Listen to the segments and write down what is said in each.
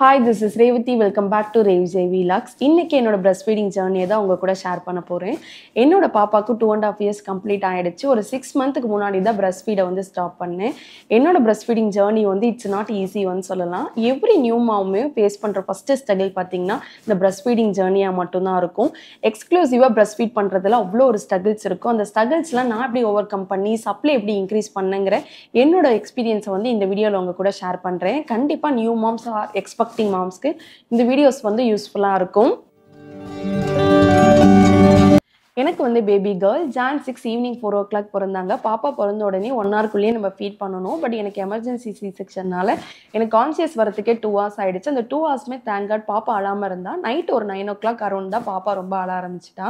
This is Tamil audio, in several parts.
Hi, this is Revati. Welcome back to Revjay Vlogs. இன்னைக்கு என்னோட பிரஸ்ட் ஃபீடிங் ஜர்னியை தான் உங்க கூட ஷேர் பண்ண போறேன். என்னோட பாப்பாக்கு 2.5 years கம்ப்ளீட் ஆயிடுச்சு. ஒரு 6 மந்த்துக்கு முன்னாடி தான் பிரஸ்ட் ஃபீடை வந்து ஸ்டாப் பண்ணேன். என்னோட பிரஸ்ட் ஃபீடிங் ஜர்னி வந்து இட்ஸ் நாட் ஈஸி ஒன்னு சொல்லலாம். எவ்ரி நியூ மாமுமே ஃபேஸ் பண்ற ஃபர்ஸ்ட் ஸ்ட்ரகிள் பார்த்தீங்கன்னா இந்த பிரஸ்ட் ஃபீடிங் ஜர்னியா மட்டும் தான் இருக்கும். எக்ஸ்க்ளூசிவா பிரஸ்ட் ஃபீட் பண்றதுல அவ்வளோ ஒரு ஸ்ட்ரகிள்ஸ் இருக்கும். அந்த ஸ்ட்ரகிள்ஸ்லாம் நான் எப்படி ஓவர் கம் பண்ணி சப்ளை எப்படி இன்க்ரீஸ் பண்ணேங்கிற என்னோட எக்ஸ்பீரியன்ஸை வந்து இந்த வீடியோவில் உங்க கூட ஷேர் பண்றேன். கண்டிப்பா நியூ மாம்ஸ் ஆர் எக்ஸ்பெக்டிங் மாம்ஸ்க்கு இந்த வீடியோஸ் வந்து யூஸ்ஃபுல்லா இருக்கும். எனக்கு வந்து baby girl Jan 6 evening 4 o'clock பிறந்தாங்க. பாப்பா பிறந்த உடனே 1 hourக்குள்ளேயே நம்ம ஃபீட் பண்ணணும். பட் எனக்கு எமர்ஜென்சி சி செக்ஷன்னால எனக்கு கான்சியஸ் வரதுக்கே 2 hours ஆயிடுச்சு. அந்த 2 hoursமே தேங்க் காட் பாப்பா அழாம இருந்தா. நைட் ஒரு 9 o'clock அரௌண்ட் தான் பாப்பா ரொம்ப அழ ஆரம்பிச்சிட்டா.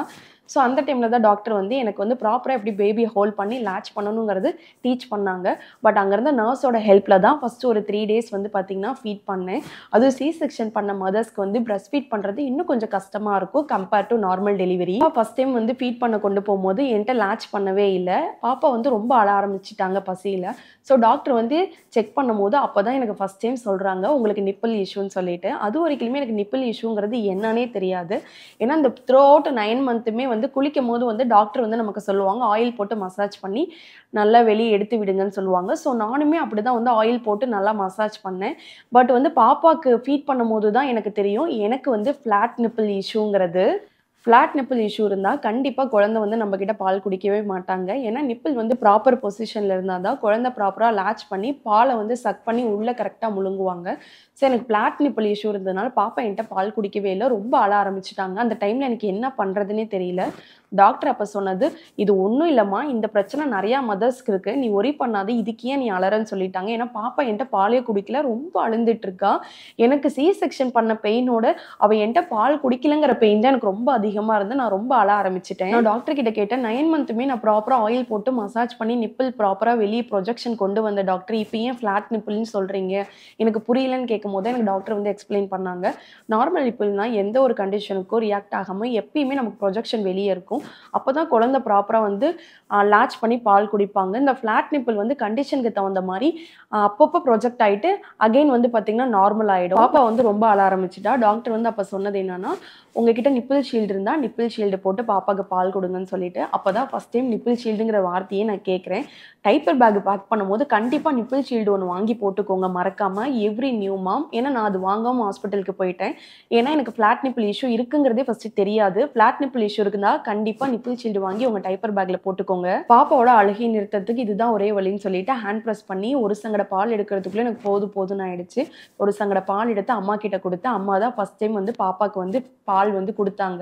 ஸோ அந்த டைமில் தான் டாக்டர் வந்து எனக்கு வந்து ப்ராப்பராக எப்படி பேபியை ஹோல்ட் பண்ணி லேட்ச் பண்ணணுங்கிறது டீச் பண்ணாங்க. பட் அங்கேருந்த நர்ஸோட ஹெல்ப்பில் தான் ஃபஸ்ட்டு ஒரு 3 days வந்து பார்த்திங்கன்னா ஃபீட் பண்ணேன். அதுவும் சி செக்ஷன் பண்ண மதர்ஸ்க்கு வந்து பிரஸ்ட் ஃபீட் பண்ணுறது இன்னும் கொஞ்சம் கஷ்டமாக இருக்கும் compared to normal delivery. First time வந்து ஃபீட் பண்ண கொண்டு போகும்போது என்கிட்ட லேட்ச் பண்ணவே இல்லை. பாப்பா வந்து ரொம்ப அழ ஆரம்பிச்சிட்டாங்க பசியில். ஸோ டாக்டர் வந்து செக் பண்ணும்போது அப்போ தான் எனக்கு ஃபஸ்ட் டைம் சொல்கிறாங்க உங்களுக்கு நிப்பிள் இஷ்யூன்னு சொல்லிட்டு. அது வரைக்குமே எனக்கு நிப்பிள் இஷ்யூங்கிறது என்னன்னே தெரியாது. ஏன்னா இந்த த்ரூ அவுட் 9 monthமே வந்து குளிக்கும் போது வந்து டாக்டர் வந்து நமக்கு சொல்லுவாங்க ஆயில் போட்டு மசாஜ் பண்ணி நல்லா வெளியே எடுத்து விடுங்கன்னு சொல்லுவாங்க. ஸோ நானுமே அப்படி தான் வந்து ஆயில் போட்டு நல்லா மசாஜ் பண்ணேன். பட் வந்து பாப்பாவுக்கு ஃபீட் பண்ணும்போது தான் எனக்கு தெரியும் எனக்கு வந்து ஃப்ளாட் நிப்பிள் இஷ்யூங்கிறது. ஃப்ளாட் நிப்பிள் இஷ்யூ இருந்தால் கண்டிப்பாக குழந்தை வந்து நம்மக்கிட்ட பால் குடிக்கவே மாட்டாங்க. ஏன்னா நிப்பிள் வந்து ப்ராப்பர் பொசிஷனில் இருந்தால் தான் குழந்தை ப்ராப்பராக லேட்ச் பண்ணி பாலை வந்து சக் பண்ணி உள்ளே கரெக்டாக முழுங்குவாங்க. ஸோ எனக்கு ஃப்ளாட் நிப்பிள் இஷ்யூ இருந்ததுனால பாப்பா என்கிட்ட பால் குடிக்கவே இல்லை. ரொம்ப அழ ஆரம்பிச்சிட்டாங்க. அந்த டைமில் எனக்கு என்ன பண்ணுறதுனே தெரியல. டாக்டர் அப்போ சொன்னது இது ஒன்றும் இல்லைம்மா இந்த பிரச்சனை நிறையா மதர்ஸ்க்கு இருக்குது நீ ஒரி பண்ணாது இதுக்கு ஏன் நீ அலறன்னு சொல்லிட்டாங்க. ஏன்னா பாப்பா என்கிட்ட பாலே குடிக்கல ரொம்ப அழுந்துட்டு இருக்கா. எனக்கு சி செக்ஷன் பண்ண பெயினோட அவள் என்கிட்ட பால் குடிக்கலங்கிற பெயின் தான் எனக்கு ரொம்ப அதிகமாக இருந்து நான் ரொம்ப அழ ஆரம்பிச்சிட்டேன். நான் டாக்டர் கிட்ட கேட்டேன் 9 monthமே நான் ப்ராப்பராக ஆயில் போட்டு மசாஜ் பண்ணி நிப்பிள் ப்ராப்பராக வெளியே ப்ரொஜெக்ஷன் கொண்டு வந்த டாக்டர் இப்போ ஏன் ஃப்ளாட் நிப்பிள்னு சொல்கிறீங்க எனக்கு புரியலன்னு கேட்கும் போது எனக்கு டாக்டர் வந்து எக்ஸ்பிளைன் பண்ணாங்க. நார்மல் நிப்பிள்னா எந்த ஒரு கண்டிஷனுக்கும் ரியாக்ட் ஆகாமல் எப்பயுமே நமக்கு ப்ரொஜெக்ஷன் வெளியே இருக்கும். அப்போ தான் குழந்தை ப்ராப்பராக வந்து லேட்ச் பண்ணி பால் குடிப்பாங்க. இந்த ஃப்ளாட் நிப்பிள் வந்து கண்டிஷனுக்கு தகுந்த மாதிரி அப்பப்போ ப்ரொஜெக்ட் ஆகிட்டு அகைன் வந்து பார்த்திங்கன்னா நார்மல் ஆகிடும். பாப்பா வந்து ரொம்ப அழ ஆரம்பிச்சிட்டா. டாக்டர் வந்து அப்போ சொன்னது என்னன்னா உங்ககிட்ட நிப்பிள் ஷீல்டு இருந்தால் நிப்பிள் ஷீல்டு போட்டு பாப்பாவுக்கு பால் கொடுங்கன்னு சொல்லிட்டு அப்போ தான் ஃபஸ்ட் டைம் நிப்பிள் ஷீல்டுங்கிற வார்த்தையே நான் கேட்குறேன். டைப்பர் பேக் பேக் பண்ணும்போது கண்டிப்பாக நிப்பிள் ஷீல்டு ஒன்று வாங்கி போட்டுக்கோங்க மறக்காமல் எவ்ரி நியூ மாம். ஏன்னா நான் அது வாங்காமல் ஹாஸ்பிட்டலுக்கு போயிட்டேன். ஏன்னா எனக்கு ஃப்ளாட் நிப்பிள் இஷ்யூ இருக்குங்கிறதே ஃபஸ்ட்டு தெரியாது. ஃப்ளாட் நிப்பிள் இஷ்யூ இருக்குன்னா கண்டிப்பாக நிப்பிள் ஷீல்டு வாங்கி உங்கள் டைப்பர் பேக்கில் போட்டுக்கோங்க. பாப்பாவோட அழுகை நிறுத்தத்துக்கு இதுதான் ஒரே வழின்னு சொல்லிட்டு ஹேண்ட் ப்ரெஸ் பண்ணி ஒரு சங்கட பால் எடுக்கிறதுக்குள்ளே எனக்கு போதும்னு ஆயிடுச்சு. ஒரு சங்கட பால் எடுத்து அம்மா கிட்ட கொடுத்து அம்மா தான் ஃபஸ்ட் டைம் வந்து பாப்பாவுக்கு வந்து பால் வந்து கொடுத்தாங்க.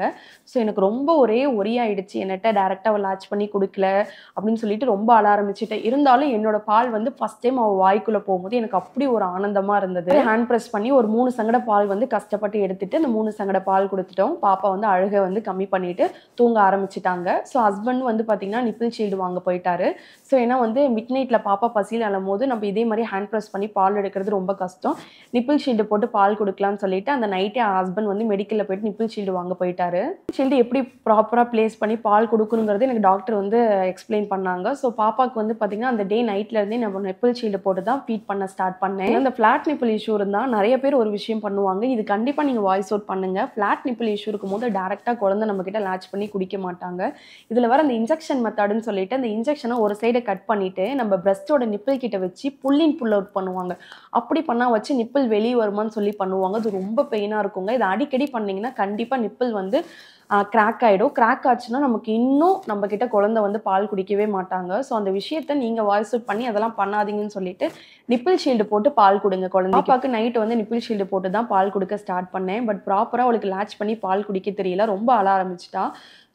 ஸோ எனக்கு ரொம்ப ஒரே ஆயிடுச்சு. என்னட்ட டேரெக்டாக அவள் லாச் பண்ணி கொடுக்கல அப்படின்னு சொல்லிட்டு ரொம்ப அழ ஆரம்பிச்சுட்டேன். இருந்தாலும் என்னோட பால் வந்து ஃபஸ்ட் டைம் அவள் வாய்க்குள்ளே போகும்போது எனக்கு அப்படி ஒரு ஆனந்தமாக இருந்தது. ஹேண்ட் ப்ரெஸ் பண்ணி ஒரு 3 சங்கட பால் வந்து கஷ்டப்பட்டு எடுத்துட்டு அந்த 3 சங்கட பால் கொடுத்துட்டோம். பாப்பா வந்து அழுகை வந்து கம்மி பண்ணிட்டு தூங்க ஆரம்பிச்சிட்டாங்க. ஸோ ஹஸ்பண்ட் வந்து பார்த்தீங்கன்னா நிப்பிள் ஷீல்டு வாங்க போயிட்டாரு. ஸோ ஏன்னா வந்து மிட் நைட்டில் பாப்பா பசியில் அழும்போது நம்ம இதே மாதிரி ஹேண்ட் ப்ரெஸ் பண்ணி பால் எடுக்கிறது ரொம்ப கஷ்டம். நிப்பிள் ஷீல்டு போட்டு பால் கொடுக்கலாம்னு சொல்லிட்டு அந்த நைட்டே ஹஸ்பண்ட் வந்து மெடிக்கலில் போயிட்டு நிப்பிள் ஷீல்டு வாங்க போயிட்டாரு. ஷீல்டு எப்படி ப்ராப்பராக பிளேஸ் பண்ணி பால் கொடுக்கணுங்கிறது எனக்கு டாக்டர் வந்து எக்ஸ்பிளைன் பண்ணாங்க. ஸோ பாப்பாவுக்கு வந்து பார்த்தீங்கன்னா அந்த டே நைட்லேருந்தே நம்ம நிப்பிள் ஷீல்டு போட்டு தான் ஃபீட் பண்ண ஸ்டார்ட் பண்ணேன். அந்த ஃப்ளாட் நிப்பிள் இஷ்யூ இருந்தால் நிறைய பேர் ஒரு விஷயம் பண்ணுவாங்க. இது கண்டிப்பாக நீங்கள் வாய்ஸ் அவுட் பண்ணுங்கள். ஃப்ளாட் நிப்பிள் இஷ்யூ இருக்கும்போது டேரெக்டாக குழந்தை நம்மக்கிட்ட லேட்ச் பண்ணி குடிக்க மாட்டாங்க. இதில் வர அந்த இன்ஜெக்ஷன் மெத்தடுன்னு சொல்லிட்டு அந்த இன்ஜெக்ஷனை ஒரு சைடை கட் பண்ணிவிட்டு நம்ம பிரஸ்டோட நிப்பிள் கிட்ட வச்சு புல் இன் புல் அவுட் பண்ணுவாங்க. அப்படி பண்ணால் வச்சு நிப்பிள் வெளியே வருமானு சொல்லி பண்ணுவாங்க. அது ரொம்ப பெயினாக இருக்குங்க. இது அடிக்கடி பண்ணிங்கன்னா கண்டிப்பாக நிப்பிள் வந்து கிராக் ஆகிடும். கிராக் ஆச்சுன்னா நமக்கு இன்னும் நம்ம கிட்ட குழந்தை வந்து பால் குடிக்கவே மாட்டாங்க. ஸோ அந்த விஷயத்த நீங்கள் வாய்ஸ் அவுட் பண்ணி அதெல்லாம் பண்ணாதீங்கன்னு சொல்லிட்டு நிப்பிள் ஷீல்டு போட்டு பால் கொடுங்க குழந்தை. பாப்பாவுக்கு நைட்டு வந்து நிப்பிள் ஷீல்டு போட்டு தான் பால் கொடுக்க ஸ்டார்ட் பண்ணேன். பட் ப்ராப்பராக அவளுக்கு லேட்ச் பண்ணி பால் குடிக்க தெரியல. ரொம்ப அழ ஆரம்பிச்சிட்டா.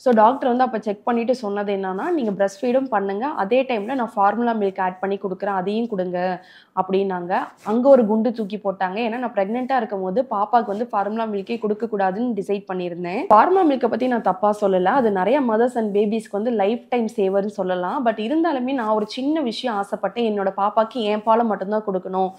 ஸோ டாக்டர் வந்து அப்போ செக் பண்ணிவிட்டு சொன்னது என்னன்னா நீங்கள் பிரஸ்ட் ஃபீடும் பண்ணுங்கள் அதே டைமில் நான் ஃபார்முலா மில்க் ஆட் பண்ணி கொடுக்குறேன் அதையும் கொடுங்க அப்படின்னாங்க. அங்கே ஒரு குண்டு தூக்கி போட்டாங்க. ஏன்னா நான் ப்ரெக்னெண்ட்டாக இருக்கும் போது பாப்பாவுக்கு வந்து ஃபார்முலா மில்கே கொடுக்கக்கூடாதுன்னு டிசைட் பண்ணியிருந்தேன். ஃபார்முலா மில்கை பற்றி நான் தப்பாக சொல்லலை. அது நிறைய மதர்ஸ் அண்ட் பேபிஸ்க்கு வந்து லைஃப் டைம் சேவர்னு சொல்லலாம். பட் இருந்தாலுமே நான் ஒரு சின்ன விஷயம் ஆசைப்பட்டேன். என்னோட பாப்பாவுக்கு என் பாலை மட்டும்தான் கொடுக்கணும்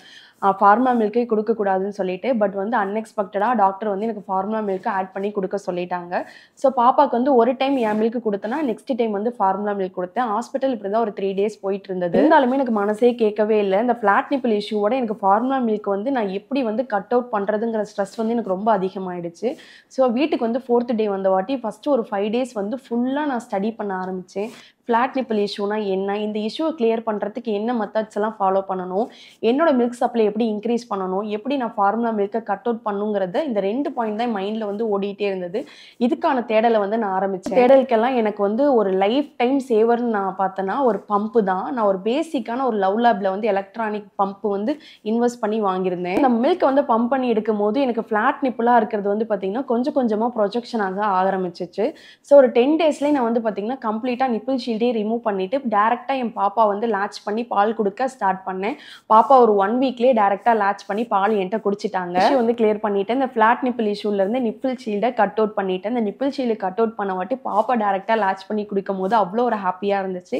ஃபார்முலா மில்க்கே கொடுக்கக்கூடாதுன்னு சொல்லிட்டு. பட் வந்து அன்எக்ஸ்பெக்டடாக டாக்டர் வந்து எனக்கு ஃபார்முலா மில்க் ஆட் பண்ணி கொடுக்க சொல்லிட்டாங்க. ஸோ பாப்பாவுக்கு வந்து ஒரு டைம் என் மில்க் கொடுத்தேன்னா நெக்ஸ்ட் டைம் வந்து ஃபார்முலா மில்க் கொடுத்தேன். ஹாஸ்பிட்டல் இப்படி தான் ஒரு 3 டேஸ் போயிட்டு இருந்தது. இருந்தாலுமே எனக்கு மனசே கேட்கவே இல்லை. இந்த ஃப்ளாட் நிப்பிள் இஷ்யூவோட எனக்கு ஃபார்முலா மில்க் வந்து நான் எப்படி வந்து கட் அவுட் பண்ணுறதுங்கிற ஸ்ட்ரெஸ் வந்து எனக்கு ரொம்ப அதிகமாகிடுச்சு. ஸோ வீட்டுக்கு வந்து 4th டே வந்த வாட்டி ஃபஸ்ட்டு ஒரு 5 டேஸ் வந்து ஃபுல்லாக நான் ஸ்டடி பண்ண ஆரம்பித்தேன். ஃப்ளாட் நிப்பிள் இஷ்யூனா என்ன, இந்த இஷ்யூவை கிளியர் பண்ணுறதுக்கு என்ன மெத்தட்ஸ் எல்லாம் ஃபாலோ பண்ணணும், என்னோட மில்க் சப்ளை எப்படி இன்க்ரீஸ் பண்ணணும், எப்படி நான் ஃபார்முலா மில்க்கை கட் அவுட் பண்ணுங்கிறத இந்த 2 பாயிண்ட் தான் மைண்டில் வந்து ஓடிட்டே இருந்தது. இதுக்கான தேடலை வந்து நான் ஆரம்பித்தேன். தேடலுக்கெல்லாம் எனக்கு வந்து ஒரு லைஃப் டைம் சேவர்னு நான் பார்த்தேன்னா ஒரு பம்பு தான். நான் ஒரு பேசிக்கான ஒரு லவ் லேப்ல வந்து எலக்ட்ரானிக் பம்ப் வந்து இன்வெஸ்ட் பண்ணி வாங்கியிருந்தேன். இந்த மில்க் வந்து பம்ப் பண்ணி எடுக்கும் போது எனக்கு ஃப்ளாட் நிப்பிளாக இருக்கிறது வந்து பார்த்தீங்கன்னா கொஞ்சம் கொஞ்சமாக ப்ரொஜெக்ஷன் ஆக ஆரம்பிச்சிச்சு. ஸோ ஒரு 10 டேஸ்லேயே நான் வந்து பார்த்தீங்கன்னா கம்ப்ளீட்டாக நிப்பிள் ஷீல்டே ரிமூவ் பண்ணிட்டு டேரெக்டாக என் பாப்பா வந்து லேட்ச் பண்ணி பால் கொடுக்க ஸ்டார்ட் பண்ணேன். பாப்பா ஒரு 1 வீக்லேயே டேரெக்டாக லேட்ச் பண்ணி பால் என்கிட்ட குடிச்சிட்டாங்க. வந்து கிளியர் பண்ணிட்டேன். இந்த ஃப்ளாட் நிப்பிள் இஷ்யூலேருந்து நிப்பிள் ஷீல்டை கட் அவுட் பண்ணிட்டேன். இந்த நிப்பிள் ஷீல்டு கட் அவுட் பண்ண வாட்டி பாப்பா டேரெக்டாக லேட்ச் பண்ணி குடிக்கும் போது அவ்வளோ ஒரு ஹாப்பியாக இருந்துச்சு.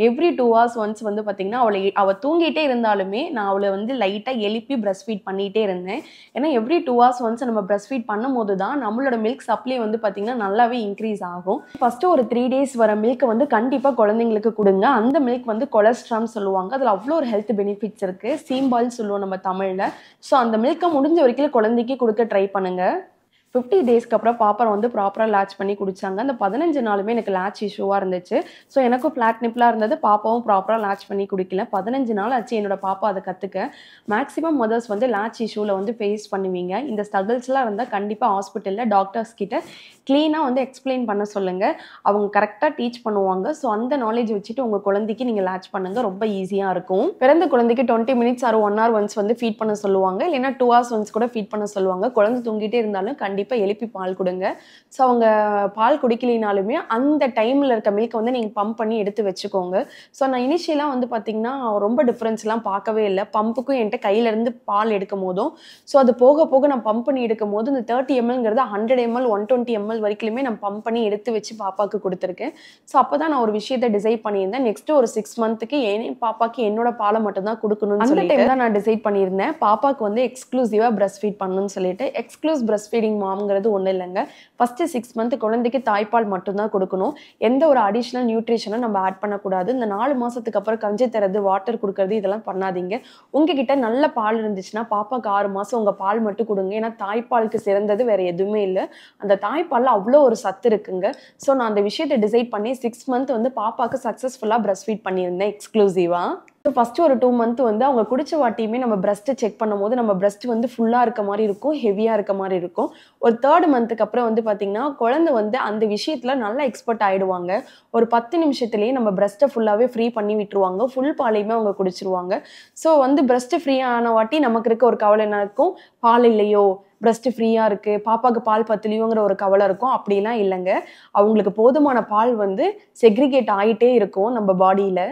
எவ்ரி 2 hours ஒன்ஸ் வந்து பார்த்தீங்கன்னா அவள் தூங்கிட்டே இருந்தாலுமே நான் அவளை வந்து லைட்டாக எழுப்பி பிரஸ்ட் ஃபீட் பண்ணிகிட்டே இருந்தேன். ஏன்னா எவ்ரி 2 hours ஒன்ஸ் நம்ம பிரஸ்ட் ஃபீட் பண்ணும்போது தான் நம்மளோட மில்க் சப்ளை வந்து பார்த்தீங்கன்னா நல்லாவே இன்க்ரீஸ் ஆகும். ஃபஸ்ட்டு ஒரு 3 டேஸ் வர மில்க் வந்து கண்டிப்பாக குழந்தைங்களுக்கு கொடுங்க. அந்த மில்க் வந்து கொலஸ்ட்ரால் சொல்லுவாங்க. அதில் அவ்வளோ ஒரு ஹெல்த் பெனிஃபிட்ஸ் இருக்குது. சீம்பால் சொல்லுவோம் நம்ம தமிழில். ஸோ அந்த மில்க்கை முடிஞ்ச வரைக்கும் குழந்தைக்கு கொடுக்க ட்ரை பண்ணுங்கள். 50 டேஸ்க்கு அப்புறம் பாப்பா வந்து ப்ராப்பராக லேட்ச் பண்ணி குடிச்சாங்க. அந்த 15 நாளுமே எனக்கு லேட்ச் இஷ்யூவாக இருந்துச்சு. ஸோ எனக்கும் ஃப்ளாட் நிப்பிளாக இருந்தது. பாப்பாவும் ப்ராப்பராக லேட்ச் பண்ணி குடிக்கல. 15 நாள் ஆச்சு என்னோட பாப்பா அதை கற்றுக்க. மேக்ஸிமம் மதர்ஸ் வந்து லேட்ச் இஷ்யூவில் வந்து ஃபேஸ் பண்ணுவீங்க. இந்த ஸ்ட்ரகிள்ஸ்லாம் இருந்தால் கண்டிப்பாக ஹாஸ்பிட்டலில் டாக்டர்ஸ் கிட்ட க்ளீனாக வந்து எக்ஸ்பிளைன் பண்ண சொல்லுங்கள். அவங்க கரெக்டாக டீச் பண்ணுவாங்க. ஸோ அந்த நாலேஜ் வச்சுட்டு உங்கள் குழந்தைக்கு நீங்கள் லேட்ச் பண்ணுங்கள். ரொம்ப ஈஸியாக இருக்கும். பிறந்த குழந்தைக்கு 20 மினிட்ஸ் ஆர் 1 hour ஒன்ஸ் வந்து ஃபீட் பண்ண சொல்லுவாங்க. இல்லைன்னா 2 hours ஒன்ஸ் கூட ஃபீட் பண்ண சொல்லுவாங்க. குழந்தை தூங்கிட்டே இருந்தாலும் கண்டிப்பாக எழுப்பி பால் கொடுங்க. ஸோ அவங்க பால் குடிக்கலினாலுமே அந்த டைமில் இருக்க மில்க் வந்து நீங்கள் பம்ப் பண்ணி எடுத்து வச்சுக்கோங்க. ஸோ நான் இனிஷியலாக வந்து பார்த்தீங்கன்னா ரொம்ப டிஃப்ரென்ஸ்லாம் பார்க்கவே இல்லை. பம்புக்கும் என்கிட்ட கையிலேருந்து பால் எடுக்கும் போதும் ஸோ அது போக போக நான் பம்ப் பண்ணி எடுக்கும் போது இந்த 30 mlங்கிறது 100 ml 120 ml வரைக்குமே நான் பம்ப் பண்ணி எடுத்து வச்சு பாப்பாவுக்கு கொடுத்துருக்கேன். ஸோ அப்போ தான் நான் ஒரு விஷயத்தை டிசைட் பண்ணியிருந்தேன். நெக்ஸ்ட் ஒரு 6 மந்த்துக்கு பாப்பாக்கு என்னோட பாலை மட்டும் தான் கொடுக்கணும்னு அந்த டைம் தான் நான் டிசைட் பண்ணியிருந்தேன். பாப்பாவுக்கு வந்து எக்ஸ்க்ளூசிவாக பிரஸ்ட் ஃபீட் பண்ணணும்னு சொல்லிட்டு. எக்ஸ்க்ளூஸ் பிரஸ்ட் ஃபீடிங் மாம்ங்கிறது ஒன்றும் இல்லைங்க. ஃபஸ்ட்டு 6 மந்த் குழந்தைக்கு தாய்ப்பால் மட்டும்தான் கொடுக்கணும். எந்த ஒரு அடிஷ்னல் நியூட்ரிஷனும் நம்ம ஆட் பண்ணக்கூடாது. இந்த 4 மாதத்துக்கு அப்புறம் கஞ்சி தரது, வாட்டர் கொடுக்கறது இதெல்லாம் பண்ணாதீங்க. உங்ககிட்ட நல்ல பால் இருந்துச்சுன்னா பாப்பாவுக்கு 6 மாதம் உங்கள் பால் மட்டும் கொடுங்க. ஏன்னா தாய்ப்பாலுக்கு சிறந்தது வேறு எதுவுமே இல்லை. அந்த தாய்ப்பாலில் அவ்வளோ ஒரு சத்து இருக்குங்க. ஸோ நான் அந்த விஷயத்தை டிசைட் பண்ணி 6 மந்த் வந்து பாப்பாவுக்கு சக்ஸஸ்ஃபுல்லாக பிரஸ்ட் ஃபீட் பண்ணியிருந்தேன் எக்ஸ்க்ளூசிவாக. ஸோ ஃபஸ்ட்டு ஒரு 2 மந்த் வந்து அவங்க குடிச்ச வாட்டியுமே நம்ம பிரஸ்ட்டை செக் பண்ணும்போது நம்ம பிரஸ்ட் வந்து ஃபுல்லாக இருக்க மாதிரி இருக்கும், ஹெவியாக இருக்க மாதிரி இருக்கும். ஒரு 3rd மந்த்துக்கு அப்புறம் வந்து பார்த்திங்கன்னா குழந்தை வந்து அந்த விஷயத்தில் நல்லா எக்ஸ்பர்ட் ஆகிடுவாங்க. ஒரு 10 நிமிஷத்துலேயே நம்ம பிரஸ்ட்டை ஃபுல்லாகவே ஃப்ரீ பண்ணி விட்டுருவாங்க. ஃபுல் பாலையுமே அவங்க குடிச்சிருவாங்க. ஸோ வந்து பிரஸ்ட்டு ஃப்ரீ ஆன வாட்டி நமக்கு இருக்க ஒரு கவலை என்ன இருக்கும், பால் இல்லையோ, பிரஸ்ட் ஃப்ரீயாக இருக்குது, பாப்பாவுக்கு பால் பத்தலையோங்கிற ஒரு கவலை இருக்கும். அப்படிலாம் இல்லைங்க. அவங்களுக்கு போதுமான பால் வந்து செக்ரிகேட் ஆகிட்டே இருக்கும் நம்ம பாடியில்.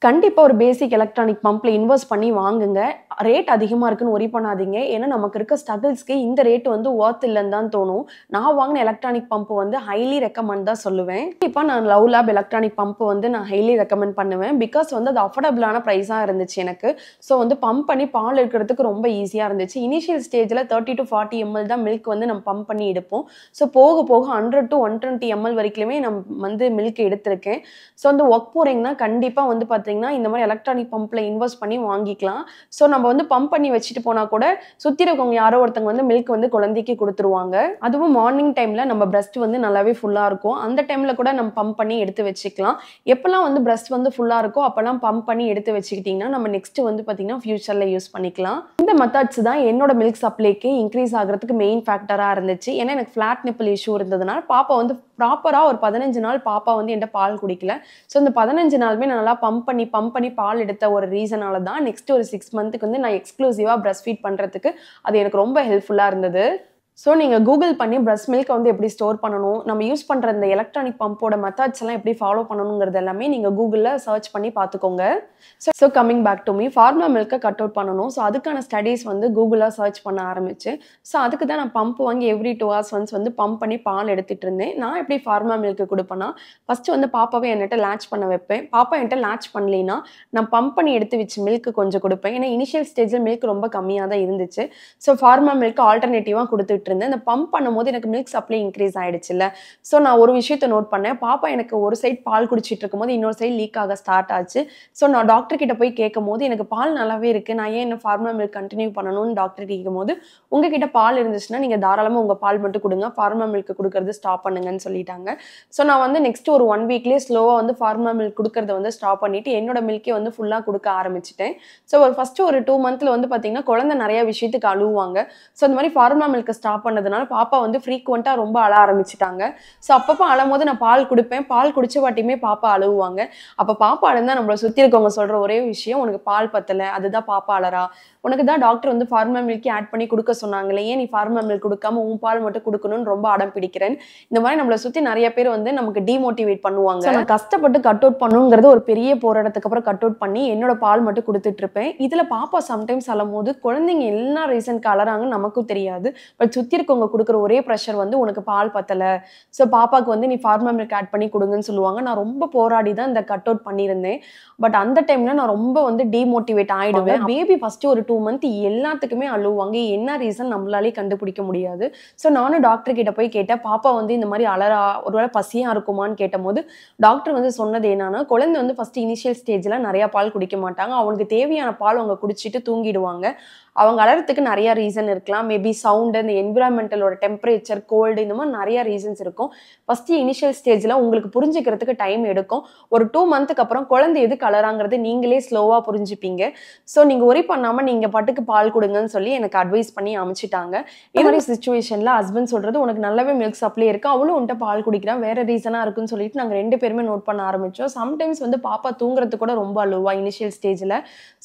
கண்டிப்பாக ஒரு பேசிக் எலக்ட்ரானிக் பம்பில் இன்வெஸ்ட் பண்ணி வாங்குங்க. ரேட் அதிகமாக இருக்குன்னு ஒரி பண்ணாதீங்க. ஏன்னா நமக்கு இருக்க ஸ்ட்ரகிள்ஸ்க்கு இந்த ரேட் வந்து ஒர்த் இல்லைன்னு தான் தோணும். நான் வாங்கின எலக்ட்ரானிக் பம்ப் வந்து ஹைலி ரெக்கமெண்ட் தான் சொல்லுவேன். இப்போ நான் லவ் லேப் எலக்ட்ரானிக் பம்ப் வந்து நான் ஹைலி ரெக்கமெண்ட் பண்ணுவேன். பிகாஸ் வந்து அது அஃபோர்டபுளான ப்ரைஸாக இருந்துச்சு எனக்கு. ஸோ வந்து பம்ப் பண்ணி பால் எடுக்கிறதுக்கு ரொம்ப ஈஸியாக இருந்துச்சு. இனிஷியல் ஸ்டேஜில் 30 to 40 ml தான் மில்க் வந்து நம்ம பம்ப் பண்ணி எடுப்போம். ஸோ போக போக 100 to 120 ml வரைக்குமே நம்ம வந்து மில்க் எடுத்திருக்கேன். ஸோ வந்து ஒர்க் போகிறீங்கன்னா கண்டிப்பாக வந்து பார்த்தீங்கன்னா இந்த மாதிரி எலக்ட்ரானிக் பம்பில் இன்வெஸ்ட் பண்ணி வாங்கிக்கலாம். ஸோ நம்ம வந்து பம்ப் பண்ணி வச்சுட்டு போனால் கூட சுற்றி இருக்கவங்க யாரோ ஒருத்தவங்க வந்து மில்க் வந்து குழந்தைக்கு கொடுத்துருவாங்க. அதுவும் மார்னிங் டைமில் நம்ம பிரஸ்ட் வந்து நல்லாவே ஃபுல்லாக இருக்கும். அந்த டைமில் கூட நம்ம பம்ப் பண்ணி எடுத்து வச்சுக்கலாம். எப்போல்லாம் வந்து பிரஸ்ட் வந்து ஃபுல்லாக இருக்கோ அப்போல்லாம் பம்ப் பண்ணி எடுத்து வச்சுக்கிட்டிங்கன்னா நம்ம நெக்ஸ்ட் வந்து பார்த்திங்கன்னா ஃபியூச்சரில் யூஸ் பண்ணிக்கலாம். இந்த மெத்தட்ஸ் தான் என்னோட மில்க் சப்ளைக்கு இன்க்ரீஸ் ஆகிறதுக்கு மெயின் ஃபேக்டராக இருந்துச்சு. ஏன்னா எனக்கு ஃப்ளாட் நிப்பிள் இஷ்யூ இருந்ததுனால பாப்பா வந்து ப்ராப்பராக ஒரு 15 நாள் பாப்பா வந்து என்கிட்ட பால் குடிக்கல. ஸோ இந்த 15 நாளுமே நான் நல்லா பம்ப் பண்ணி பால் எடுத்த ஒரு ரீசனால தான் நெக்ஸ்ட் ஒரு 6 மந்த்துக்கு வந்து நான் எக்ஸ்க்ளூசிவாக பிரஸ்ட் ஃபீட் பண்ணுறதுக்கு அது எனக்கு ரொம்ப ஹெல்ப்ஃபுல்லாக இருந்தது. ஸோ நீங்கள் கூகுள் பண்ணி பிரஸ்ட் மில்க் வந்து எப்படி ஸ்டோர் பண்ணணும், நம்ம யூஸ் பண்ணுற இந்த எலக்ட்ரானிக் பம்போட மெத்தட்ஸ் எல்லாம் எப்படி ஃபாலோ பண்ணணுங்கிறது எல்லாமே நீங்கள் கூகுளில் சர்ச் பண்ணி பார்த்துக்கோங்க. So coming back to me, ஃபார்மா மில்க்கை கட் அவுட் பண்ணணும். ஸோ அதுக்கான ஸ்டடீஸ் வந்து கூகுளில் சர்ச் பண்ண ஆரம்பிச்சு. ஸோ அதுக்கு தான் நான் பம்ப் வாங்கி எவ்ரி 2 hours ஒன்ஸ் வந்து பம்ப் பண்ணி பால் எடுத்துகிட்டு இருந்தேன். நான் எப்படி ஃபார்மா மில்க்கு கொடுப்பேன்னா, ஃபஸ்ட்டு வந்து பாப்பாவை என்கிட்ட லேட்ச் பண்ண வைப்பேன். பாப்பா என்கிட்ட லேட்ச் பண்ணலைன்னா நான் பம்ப் பண்ணி எடுத்து வச்சு மில்க்கு கொஞ்சம் கொடுப்பேன். ஏன்னா இனிஷியல் ஸ்டேஜில் மில்க் ரொம்ப கம்மியாக தான் இருந்துச்சு. ஸோ ஃபார்மா மில்க் ஆல்டர்னேட்டிவாக கொடுத்துட்டு இருந்தேன். இந்த பம்ப் பண்ணும்போது எனக்கு மில்க் சப்ளை இன்க்ரீஸ் ஆயிடுச்சுல்ல. ஸோ நான் ஒரு விஷயத்தை நோட் பண்ணேன். பாப்பா எனக்கு ஒரு சைட் பால் குடிச்சிட்டு இருக்கும்போது இன்னொரு சைடு லீக் ஆக ஸ்டார்ட் ஆச்சு. ஸோ நான் டாக்டர் கிட்ட போய் கேட்கும்போது எனக்கு பால் நல்லாவே இருக்கு, நான் ஏன் என்ன ஃபார்மா மில்க் கண்டினியூ பண்ணணும்னு டாக்டர் கேட்கும்போது, உங்ககிட்ட பால் இருந்துச்சுன்னா நீங்க தாராளமாக உங்க பால் மட்டும் கொடுங்க, ஃபார்மா மில்க் கொடுக்கறது ஸ்டாப் பண்ணுங்கன்னு சொல்லிட்டாங்க. ஸோ நான் வந்து நெக்ஸ்ட் ஒரு 1 weekலேயே ஸ்லோவாக வந்து ஃபார்மா மில்க் கொடுக்கறத வந்து ஸ்டாப் பண்ணிட்டு என்னோட மில்கே வந்து ஃபுல்லாக கொடுக்க ஆரம்பிச்சிட்டேன். ஸோ ஃபர்ஸ்ட் ஒரு 2 monthல வந்து பார்த்தீங்கன்னா குழந்தை நிறைய விஷயத்துக்கு அழுவாங்க. ஸோ அந்த மாதிரி ஃபார்மா மில்க் ஸ்டாப் பண்ணதுனால பாப்பா வந்து ஃப்ரீக்வெண்டா ரொம்ப அழ ஆரம்பிச்சிட்டாங்க. ஸோ அப்பப்போ அழும்போது நான் பால் கொடுப்பேன். பால் குடிச்ச வாட்டியுமே பாப்பா அழுவாங்க. அப்போ பாப்பா அழுந்தா நம்மளை சுற்றி இருக்கவங்க சொல்ற ஒரே விஷயம், உனக்கு பால் பத்தலை, அதுதான் பாப்பா அழறா, உனக்கு தான் டாக்டர் வந்து ஃபார்மா மில்க் ஆட் பண்ணி கொடுக்க சொன்னாங்களே, ஏன் நீ ஃபார்மா மில்க் கொடுக்காம உன் பால் மட்டும் கொடுக்கணும்னு ரொம்ப அடம் பிடிக்கிறேன். இந்த மாதிரி நம்மளை சுற்றி நிறைய பேர் வந்து நமக்கு டிமோட்டிவேட் பண்ணுவாங்க. நான் கஷ்டப்பட்டு கட் அவுட் பண்ணுங்கிறது ஒரு பெரிய போராட்டத்துக்கு அப்புறம் கட் அவுட் பண்ணி என்னோட பால் மட்டும் கொடுத்துட்டு இருப்பேன். இதுல பாப்பா சம்டைம்ஸ் அழும்போது குழந்தைங்க எல்லா ரீசனுக்கு அழறாங்கன்னு நமக்கும் தெரியாது. பட் சுற்றி இருக்கவங்க கொடுக்குற ஒரே ப்ரெஷர் வந்து உனக்கு பால் பத்தலை, ஸோ பாப்பாவுக்கு வந்து நீ ஃபார்மா மில்க் ஆட் பண்ணி கொடுங்கன்னு சொல்லுவாங்க. நான் ரொம்ப போராடி தான் இந்த கட் அவுட் பண்ணியிருந்தேன். பட் அந்த டைம்ல நான் ரொம்ப வந்து டிமோட்டிவேட் ஆயிடுவேன். பேபி ஃபர்ஸ்ட் ஒரு 2 month எல்லாத்துக்குமே அழுவாங்க. என்ன ரீசன் நம்மளாலே கண்டுபிடிக்க முடியாது. ஸோ நானும் டாக்டர் கிட்ட போய் கேட்டேன், பாப்பா வந்து இந்த மாதிரி அலறா, ஒருவேளை பசியா இருக்குமான்னு கேட்டபோது டாக்டர் வந்து சொன்னது என்னன்னா, குழந்தை வந்து ஃபர்ஸ்ட் இனிஷியல் ஸ்டேஜ்ல நிறைய பால் குடிக்க மாட்டாங்க, அவங்களுக்கு தேவையான பால் அவங்க குடிச்சிட்டு தூங்கிடுவாங்க. அவங்க அலறதுக்கு நிறைய ரீசன் இருக்கலாம். மேபி சவுண்டு, இந்த என்விரான்மெண்டலோட டெம்பரேச்சர், கோல்டு, இந்த மாதிரி நிறைய ரீசன்ஸ் இருக்கும். ஃபர்ஸ்ட் இனிஷியல் ஸ்டேஜ்ல உங்களுக்கு புரிஞ்சுக்கிறதுக்கு டைம் எடுக்கும். ஒரு 2 monthக்கு அப்புறம் குழந்தை எதுக்கு அலறாங்கிறது நீங்களே ஸ்லோவா புரிஞ்சுப்பீங்க. ஸோ நீங்க ஒரி பண்ணாம நீங்க பாட்டுக்கு பால் கொடுங்கன்னு சொல்லி எனக்கு அட்வைஸ் பண்ணி அமைச்சிட்டாங்க. இந்த மாதிரி சுச்சுவேஷன்ல ஹஸ்பண்ட் சொல்றது, உனக்கு நல்லாவே மில்க் சப்ளை இருக்கு, அவளும் உன்ட்ட பால் குடிக்கிறான், வேற ரீசனா இருக்குன்னு சொல்லிட்டு நாங்க 2 பேருமே நோட் பண்ண ஆரம்பிச்சோம். சம்டைம்ஸ் வந்து பாப்பா தூங்குறது கூட ரொம்ப அழுவா இனிஷியல் ஸ்டேஜ்ல.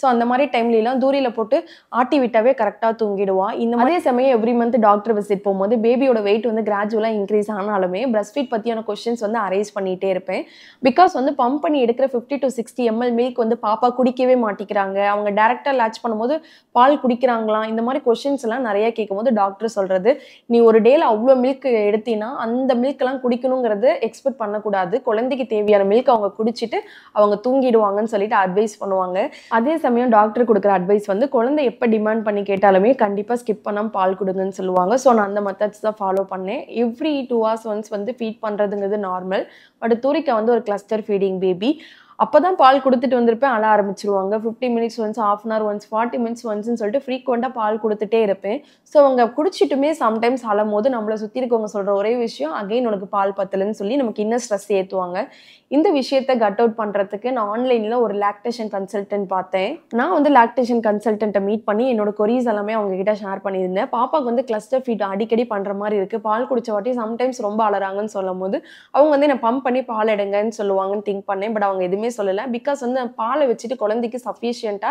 ஸோ அந்த மாதிரி டைம்ல எல்லாம் தூரியில போட்டு ஆட்டி விட்டாவே கரெக்டா தூங்கிடுவா. இந்த மாதிரி சமயம் எவ்ரி மந்த் டாக்டர் விசிட் போகும்போது பேபியோட வெயிட் வந்து கிராஜுவலா இன்க்ரீஸ் ஆனாலுமே பிரஸ்ட் ஃபீட் பத்தியான கொஸ்டின்ஸ் வந்து அரைஸ் பண்ணிட்டே இருப்பேன். பிகாஸ் வந்து பம்ப் பண்ணி எடுக்கிற 50 to 60 ml மில்க் வந்து பாப்பா குடிக்கவே மாட்டேங்கிறாங்க, அவங்க டைரக்டா லேட்ச் பண்ணும்போது பால் குடிக்கிறாங்களா, இந்த மாதிரி கொஸ்டின்ஸ் எல்லாம் நிறைய கேட்கும்போது டாக்டர் சொல்றது, நீ ஒரு டேல அவ்வளோ மில்க் எடுத்தீங்கன்னா அந்த மில்க் எல்லாம் குடிக்கணுங்கிறது எக்ஸ்பெக்ட் பண்ணக்கூடாது, குழந்தைக்கு தேவையான மில்க் அவங்க குடிச்சிட்டு அவங்க தூங்கிடுவாங்கன்னு சொல்லிட்டு அட்வைஸ் பண்ணுவாங்க. அதே சமயம் டாக்டர் கொடுக்குற அட்வைஸ் வந்து குழந்தை எப்போ டிமாண்ட் பண்ணி கேட்டாலுமே கண்டிப்பாக ஸ்கிப் பண்ணாமல் பால் கொடுங்கன்னு சொல்லுவாங்க. ஸோ நான் அந்த மெத்தட்ஸ் தான் ஃபாலோ பண்ணேன். எவ்ரி 2 hours ஒன்ஸ் வந்து ஃபீட் பண்ணுறதுங்கிறது நார்மல். பட் தூரிக்கா வந்து ஒரு கிளஸ்டர் ஃபீடிங் பேபி. அப்பதான் பால் கொடுத்துட்டு வந்திருப்பேன், அழ ஆரம்பிச்சிருவாங்க. 50 minutes once, 1/2 hour once, 40 minutes ஒன்ஸ்ன்னு சொல்லிட்டு ஃப்ரீக்வெண்டா பால் கொடுத்துட்டே இருப்பேன். ஸோ அவங்க குடிச்சிட்டுமே சம்டைம்ஸ் அழும்போது நம்மளை சுற்றி இருக்கவங்க சொல்ற ஒரே விஷயம், அகைன் உனக்கு பால் பத்தலைன்னு சொல்லி நமக்கு இன்னும் ஸ்ட்ரெஸ் ஏற்றுவாங்க. இந்த விஷயத்த கட் அவுட் பண்றதுக்கு நான் ஆன்லைன்ல ஒரு லாக்டேஷன் கன்சல்டன்ட் பார்த்தேன். நான் வந்து லாக்டேஷன் கன்சல்டன்ட்டை மீட் பண்ணி என்னோட கொரீஸ் எல்லாமே அவங்க கிட்ட ஷேர் பண்ணியிருந்தேன். பாப்பாவுக்கு வந்து கிளஸ்டர் ஃபீட் அடிக்கடி பண்ற மாதிரி இருக்கு, பால் குடிச்ச வாட்டி சம்டைம்ஸ் ரொம்ப அழறாங்கன்னு சொல்லும் போது அவங்க வந்து என்ன பம்ப் பண்ணி பால் எடுங்கன்னு சொல்லுவாங்கன்னு திங்க் பண்ணேன். பட் அவங்க எதுவுமே சொல்லலை. பிகாஸ் வந்து பாலை வச்சுட்டு குழந்தைக்கு சஃபிஷியண்டா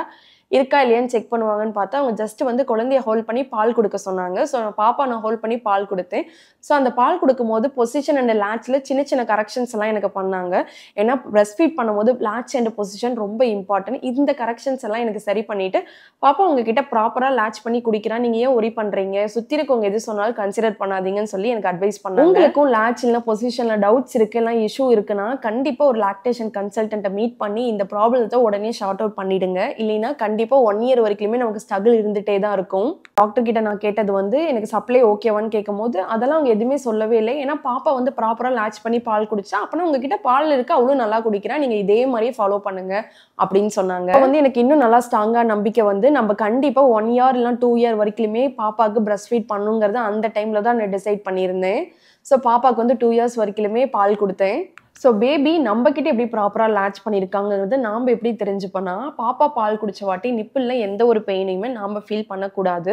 இருக்கா இல்லையான்னு செக் பண்ணுவாங்கன்னு பார்த்தா அவங்க ஜஸ்ட் வந்து குழந்தைய ஹோல்ட் பண்ணி பால் கொடுக்க சொன்னாங்க. ஸோ பாப்பா நான் ஹோல்ட் பண்ணி பால் கொடுத்தேன். ஸோ அந்த பால் கொடுக்கும்போது பொசிஷன் அண்ட் லேட்ச்ல சின்ன சின்ன கரெக்ஷன்ஸ் எல்லாம் எனக்கு பண்ணாங்க. ஏன்னா பிரஸ்ட் ஃபீட் பண்ணும்போது லேட்ச் அண்ட் பொசிஷன் ரொம்ப இம்பார்ட்டன்ட். இந்த கரெக்ஷன்ஸ் எல்லாம் எனக்கு சரி பண்ணிட்டு பாப்பா உங்ககிட்ட ப்ராப்பரா லேட்ச் பண்ணி குடிக்கிறா, நீங்க ஏன் ஒரி பண்றீங்க, சுத்தி இருக்கவங்க எது சொன்னாலும் கன்சிடர் பண்ணாதீங்கன்னு சொல்லி எனக்கு அட்வைஸ் பண்ணாங்க. உங்களுக்கும் லேட்ச் இல்ல பொசிஷன்ல டவுட்ஸ் இருக்கு, எல்லாம் இஷ்யூ இருக்குன்னா கண்டிப்பா ஒரு லாக்டேஷன் கன்சல்டன்ட்டை மீட் பண்ணி இந்த ப்ராப்ளத்தை உடனே ஷார்ட் அவுட் பண்ணிடுங்க. இல்லைன்னா கண்டிப்பா 1 year வரைக்குமே நமக்கு ஸ்ட்ரகிள் இருந்துட்டே தான் இருக்கும். டாக்டர் கிட்ட நான் கேட்டது வந்து எனக்கு சப்ளை ஓகேவான்னு கேட்கும்போது அதெல்லாம் அவங்க எதுவுமே சொல்லவே இல்லை. ஏன்னா பாப்பா வந்து ப்ராப்பரா லேட்ச் பண்ணி பால் குடிச்சா அப்பனா உங்ககிட்ட பால் இருக்கு, அவ்வளவு நல்லா குடிக்கிறா, நீங்க இதே மாதிரியே ஃபாலோ பண்ணுங்க அப்படின்னு சொன்னாங்க. வந்து எனக்கு இன்னும் நல்லா ஸ்ட்ராங்கா நம்பிக்கை வந்து நம்ம கண்டிப்பா 1 year இல்ல 2 year வரைக்குமே பாப்பாவுக்கு பிரஸ்ட் ஃபீட் பண்ணுங்கிறது அந்த டைம்ல தான் நான் டிசைட் பண்ணியிருந்தேன். ஸோ பாப்பாவுக்கு வந்து 2 இயர்ஸ் வரைக்குமே பால் கொடுத்தேன். ஸோ பேபி நம்மக்கிட்ட எப்படி ப்ராப்பராக லேட்ச் பண்ணியிருக்காங்கிறது நாம் எப்படி தெரிஞ்சுப்போனா, பாப்பா பால் குடிச்ச வாட்டி நிப்பிளில் எந்த ஒரு பெயினையுமே நாம் ஃபீல் பண்ணக்கூடாது.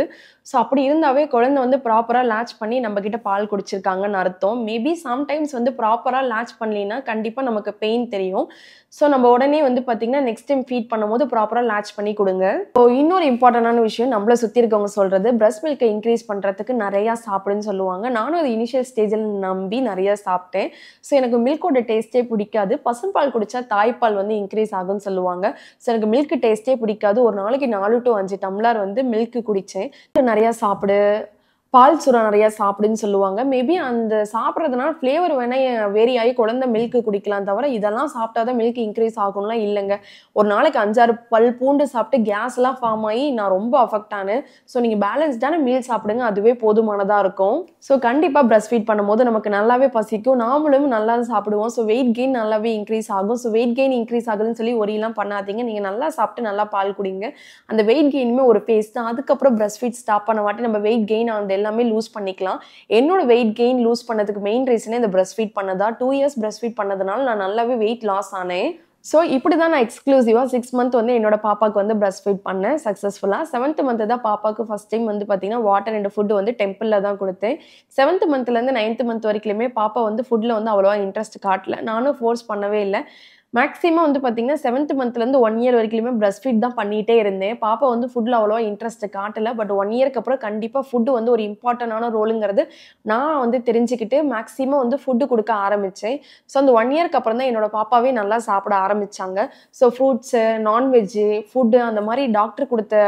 ஸோ அப்படி இருந்தாவே குழந்தை வந்து ப்ராப்பராக லேட்ச் பண்ணி நம்மக்கிட்ட பால் குடிச்சிருக்காங்கன்னு அர்த்தம். மேபி சம்டைம்ஸ் வந்து ப்ராப்பராக லேட்ச் பண்ணலின்னா கண்டிப்பாக நமக்கு பெயின் தெரியும். ஸோ நம்ம உடனே வந்து பார்த்தீங்கன்னா நெக்ஸ்ட் டைம் ஃபீட் பண்ணும்போது ப்ராப்பராக லேட்ச் பண்ணி கொடுங்க. ஸோ இன்னொரு இம்பார்ட்டண்டான விஷயம் நம்மளை சுற்றி இருக்கவங்க சொல்கிறது, பிரஸ்ட் மில்கை இன்க்ரீஸ் பண்ணுறதுக்கு நிறையா சாப்பிடுன்னு சொல்லுவாங்க. நானும் அது இனிஷியல் ஸ்டேஜில் நம்பி நிறையா சாப்பிட்டேன். ஸோ எனக்கு மில்கோட டேஸ்ட்டே பிடிக்காது. பசும்பால் குடித்தா தாய்ப்பால் வந்து இன்க்ரீஸ் ஆகும்னு சொல்லுவாங்க. ஸோ எனக்கு மில்க் டேஸ்ட்டே பிடிக்காது. ஒரு நாளைக்கு 4 to 5 டம்ளர் வந்து மில்க் குடித்தேன். நிறையா சாப்பிடு, பால் சுறா நிறையா சாப்பிடுன்னு சொல்லுவாங்க. மேபி அந்த சாப்பிட்றதுனால ஃப்ளேவர் வேணால் வேரி ஆகி குழந்தை மில்க் குடிக்கலாம் தவிர இதெல்லாம் சாப்பிட்டா தான் மில்க் இன்க்ரீஸ் ஆகும்லாம் இல்லைங்க. ஒரு நாளைக்கு 5-6 பல் பூண்டு சாப்பிட்டு கேஸ்லாம் ஃபார்ம் ஆகி நான் ரொம்ப அஃபெக்ட் ஆனேன். ஸோ நீங்கள் பேலன்ஸ்டான மீல் சாப்பிடுங்க, அதுவே போதுமானதாக இருக்கும். ஸோ கண்டிப்பாக பிரஸ்ட் ஃபீட் பண்ணும்போது நமக்கு நல்லாவே பசிக்கும், நாமளும் நல்லா சாப்பிடுவோம். ஸோ வெயிட் கெயின் நல்லாவே இன்க்ரீஸ் ஆகும். ஸோ வெயிட் கெயின் இன்க்ரீஸ் ஆகுதுன்னு சொல்லி ஒரியெல்லாம் பண்ணாதீங்க. நீங்கள் நல்லா சாப்பிட்டு நல்லா பால் குடிங்க. அந்த வெயிட் கெயினுமே ஒரு ஃபேஸ் தான். அதுக்கப்புறம் பிரஸ்ட் ஃபீட் ஸ்டாப் பண்ண வாட்டி நம்ம வெயிட் கெயின் ஆனது எல்லாமே லூஸ் பண்ணிக்கலாம். என்னோட வெயிட் கெயின் லூஸ் பண்ணதுக்கு மெயின் ரீசனே இந்த பிரஸ்ட் ஃபீட் பண்ணதா. 2 இயர்ஸ் பிரஸ்ட் ஃபீட் பண்ணதுனால நான் நல்லாவே வெயிட் லாஸ் ஆனேன். ஸோ இப்படி தான் நான் எக்ஸ்க்ளூசிவாக 6 மந்த் வந்து என்னோட பாப்பாவுக்கு வந்து பிரஸ்ட் ஃபீட் பண்ணேன் சக்ஸஸ்ஃபுல்லாக. 7th மந்த் தான் பாப்பாவுக்கு ஃபர்ஸ்ட் டைம் வந்து பார்த்தீங்கன்னா வாட்டர் அண்ட் ஃபுட்டு வந்து டெம்பிளில் தான் கொடுத்தேன். 7th மந்த்லேருந்து 9th மந்த் வரைக்குமே பாப்பா வந்து ஃபுட்டில் வந்து அவ்வளோவா இன்ட்ரெஸ்ட் காட்டல. நானும் ஃபோர்ஸ் பண்ணவே இல்லை. மேக்ஸிமம் வந்து பார்த்தீங்கன்னா 7th மந்த்லேருந்து 1 இயர் வரைக்குமே பிரஸ்ட் ஃபீட் தான் பண்ணிகிட்டே இருந்தேன். பாப்பா வந்து ஃபுட்டில் அவ்வளோவா இன்ட்ரெஸ்ட் காட்டலை. பட் 1 இயருக்கு அப்புறம் கண்டிப்பாக ஃபுட்டு வந்து ஒரு இம்பார்ட்டண்டான ரோலுங்கிறது நான் வந்து தெரிஞ்சுக்கிட்டு மேக்ஸிமம் வந்து ஃபுட்டு கொடுக்க ஆரம்பித்தேன். ஸோ அந்த 1 இயருக்கு அப்புறம் தான் என்னோட பாப்பாவே நல்லா சாப்பிட ஆரம்பித்தாங்க. ஸோ ஃப்ரூட்ஸு, நான்வெஜ்ஜு, ஃபுட்டு அந்த மாதிரி டாக்டர் கொடுத்த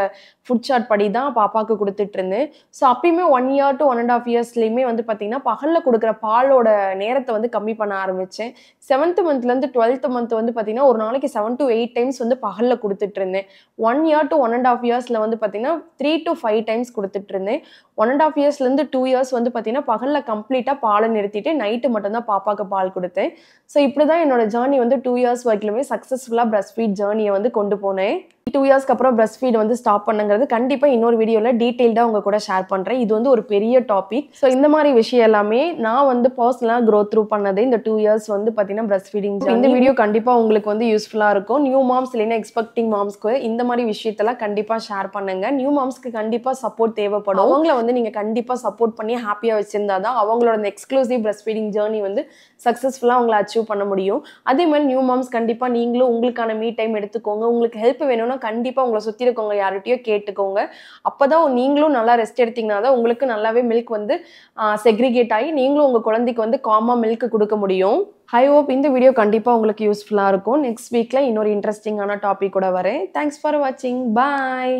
ஃபுட் சார்ட் படி தான் பாப்பாவுக்கு கொடுத்துட்டு இருந்தேன். ஸோ அப்பயுமே 1 இயர் to 1.5 இயர்ஸ்லேயுமே வந்து பார்த்தீங்கன்னா பகலில் கொடுக்குற பாலோட நேரத்தை வந்து கம்மி பண்ண ஆரம்பித்தேன். 7th மந்த்லேருந்து 12th மந்த் வந்து பார்த்தீங்கன்னா ஒரு நாளைக்கு 7 to 8 டைம்ஸ் வந்து பகலில் கொடுத்துட்டு இருந்தேன். 1 இயர் to 1.5 இயர்ஸில் வந்து பார்த்தீங்கன்னா 3 to 5 டைம்ஸ் கொடுத்துட்டு இருந்தேன். 1.5 இயர்ஸ்லேருந்து 2 இயர்ஸ் வந்து பார்த்தீங்கன்னா பகலில் கம்ப்ளீட்டாக பாலை நிறுத்திட்டு நைட்டு மட்டும்தான் பாப்பாவுக்கு பால் கொடுத்தேன். ஸோ இப்படி தான் என்னோட ஜேர்னி வந்து 2 இயர்ஸ் வரைக்குமே சக்ஸஸ்ஃபுல்லாக பிரஸ்ட் ஃபீட் ஜேர்னியை வந்து கொண்டு போனேன். 2 இயர்ஸ்க்கு அப்புறம் பிரஸ்ட் ஃபீட் வந்து ஸ்டாப் பண்ணுங்கிறது கண்டிப்பாக இன்னொரு வீடியோவில் டீட்டெயில்டாக உங்க கூட ஷேர் பண்ணுறேன். இது வந்து ஒரு பெரிய டாபிக். ஸோ இந்த மாதிரி விஷயம் எல்லாமே நான் வந்து பர்சனலாக க்ரோ த்ரூ பண்ணது இந்த 2 இயர்ஸ் வந்து பார்த்தீங்கன்னா பிரஸ்ட் ஃபீடிங். இந்த வீடியோ கண்டிப்பாக உங்களுக்கு வந்து யூஸ்ஃபுல்லாக இருக்கும். நியூ மாம்ஸ் இல்லைன்னா எக்ஸ்பெக்டிங் மாம்ஸ்க்கு இந்த மாதிரி விஷயத்தெல்லாம் கண்டிப்பாக ஷேர் பண்ணுங்க. நியூ மாம்ஸ்க்கு கண்டிப்பாக சப்போர்ட் தேவைப்படும். அவங்கள வந்து நீங்கள் கண்டிப்பாக சப்போர்ட் பண்ணி ஹாப்பியாக வச்சிருந்தா தான் அவங்களோட அந்த எக்ஸ்க்ளூசிவ் பிரஸ்ட் ஃபீடிங் ஜேர்னி வந்து சக்ஸஸ்ஃபுல்லாக அவங்களை அச்சீவ் பண்ண முடியும். அதே மாதிரி நியூ மாம்ஸ் கண்டிப்பாக நீங்களும் உங்களுக்கான மீ டைம் எடுத்துக்கோங்க. உங்களுக்கு ஹெல்ப் வேணும்னா கண்டிப்பாக உங்களை சுற்றி இருக்கவங்க யார்கிட்டயோ கேட்டுக்கோங்க. அப்போ தான் நீங்களும் நல்லா ரெஸ்ட் எடுத்தீங்கன்னா தான் உங்களுக்கு நல்லாவே மில்க் வந்து செக்ரிகேட் ஆகி நீங்களும் உங்கள் குழந்தைக்கு வந்து காமாக மில்க் கொடுக்க முடியும். ஐ ஹோப் இந்த வீடியோ கண்டிப்பாக உங்களுக்கு யூஸ்ஃபுல்லாக இருக்கும். நெக்ஸ்ட் வீக்கில் இன்னொரு இன்ட்ரெஸ்டிங்கான டாபிக் கூட வரேன். தேங்க்ஸ் ஃபார் வாட்சிங். பாய்.